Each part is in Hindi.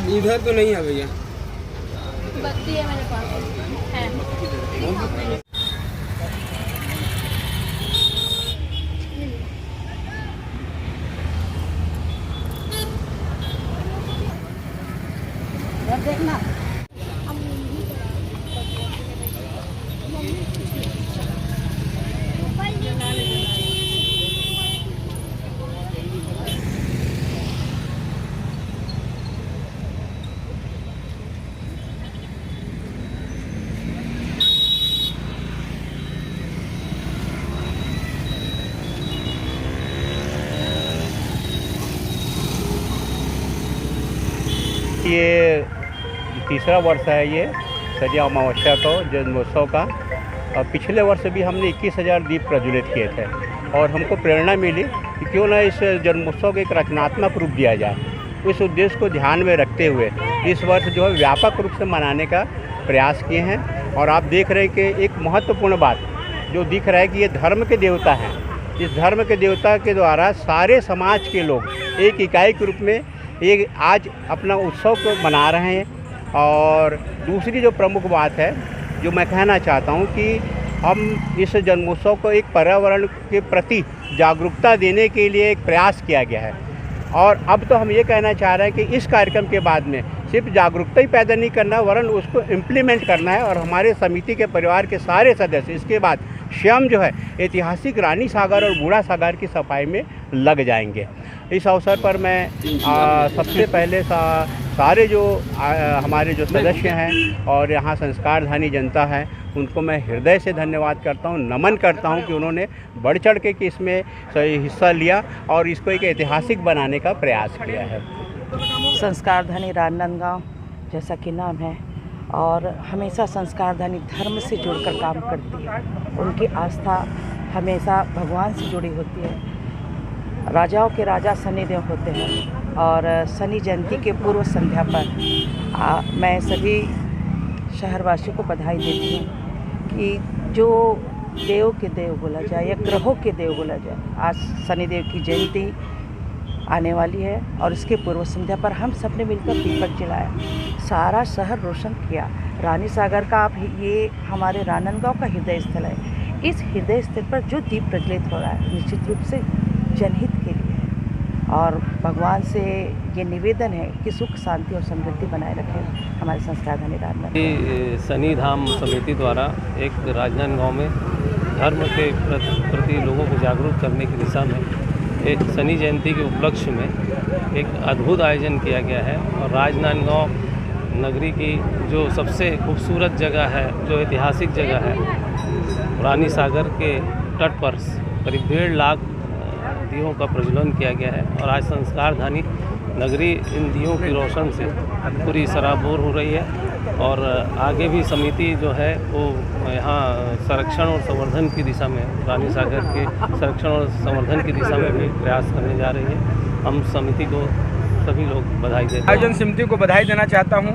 इधर तो नहीं है भैया, बत्ती है मेरे पास है। देखना ये तीसरा वर्ष है ये सजिया अमावस्या को जन्मोत्सव का। और पिछले वर्ष भी हमने 21,000 दीप प्रज्वलित किए थे और हमको प्रेरणा मिली कि क्यों ना इस जन्मोत्सव को एक रचनात्मक रूप दिया जाए। उस उद्देश्य को ध्यान में रखते हुए इस वर्ष जो है व्यापक रूप से मनाने का प्रयास किए हैं। और आप देख रहे हैं कि एक महत्वपूर्ण बात जो दिख रहा है कि ये धर्म के देवता हैं। इस धर्म के देवता के द्वारा सारे समाज के लोग एक इकाई के रूप में ये आज अपना उत्सव को मना रहे हैं। और दूसरी जो प्रमुख बात है जो मैं कहना चाहता हूँ कि हम इस जन्मोत्सव को एक पर्यावरण के प्रति जागरूकता देने के लिए एक प्रयास किया गया है। और अब तो हम ये कहना चाह रहे हैं कि इस कार्यक्रम के बाद में सिर्फ जागरूकता ही पैदा नहीं करना वरन उसको इम्प्लीमेंट करना है। और हमारे समिति के परिवार के सारे सदस्य इसके बाद स्वयं जो है ऐतिहासिक रानी सागर और बूढ़ा सागर की सफाई में लग जाएंगे। इस अवसर पर मैं सबसे पहले सारे जो हमारे जो सदस्य हैं और यहाँ संस्कारधानी जनता है उनको मैं हृदय से धन्यवाद करता हूँ, नमन करता हूँ कि उन्होंने बढ़ चढ़ के कि इसमें हिस्सा लिया और इसको एक ऐतिहासिक बनाने का प्रयास किया है। संस्कारधानी राजनांदगांव जैसा कि नाम है और हमेशा संस्कारधानी धर्म से जुड़कर काम करती है। उनकी आस्था हमेशा भगवान से जुड़ी होती है। राजाओं के राजा शनिदेव होते हैं और शनि जयंती के पूर्व संध्या पर मैं सभी शहरवासियों को बधाई देती हूँ कि जो देव के देव बोला जाए या ग्रहों के देव बोला जाए, आज शनिदेव की जयंती आने वाली है और इसके पूर्व संध्या पर हम सब ने मिलकर दीपक जलाया, सारा शहर रोशन किया। रानी सागर का आप ये हमारे राजनांदगांव का हृदय स्थल है। इस हृदय स्थल पर जो दीप प्रज्वलित हो रहा है निश्चित रूप से जनहित के लिए है और भगवान से ये निवेदन है कि सुख शांति और समृद्धि बनाए रखें हमारे संस्कारधानी राजनांदगांव। शनि धाम समिति द्वारा एक राजनांदगांव में धर्म के प्रति लोगों को जागरूक करने की दिशा में एक शनि जयंती के उपलक्ष्य में एक अद्भुत आयोजन किया गया है। और राजनांदगांव नगरी की जो सबसे खूबसूरत जगह है, जो ऐतिहासिक जगह है, रानी सागर के तट पर करीब 1.5 लाख दियों का प्रज्वलन किया गया है। और आज संस्कारधानी नगरी इन दियों की रोशन से पूरी सराबोर हो रही है। और आगे भी समिति जो है वो यहाँ संरक्षण और संवर्धन की दिशा में, रानी सागर के संरक्षण और संवर्धन की दिशा में भी प्रयास करने जा रही है। हम समिति को सभी लोग बधाई देते हैं। आयोजन समिति को बधाई देना चाहता हूँ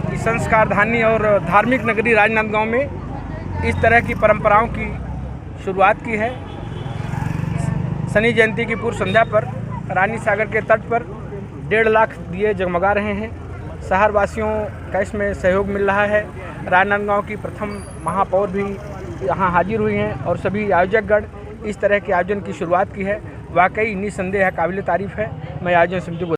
कि संस्कारधानी और धार्मिक नगरी राजनांदगांव में इस तरह की परंपराओं की शुरुआत की है। शनि जयंती की पूर्व संध्या पर रानी सागर के तट पर 1.5 लाख दिए जगमगा रहे हैं। शहरवासियों का इसमें सहयोग मिल रहा है। राजनांदगांव की प्रथम महापौर भी यहाँ हाजिर हुई हैं और सभी आयोजकगण इस तरह के आयोजन की शुरुआत की है। वाकई निसंदेह काबिल तारीफ़ है। मैं आयोजन समिति को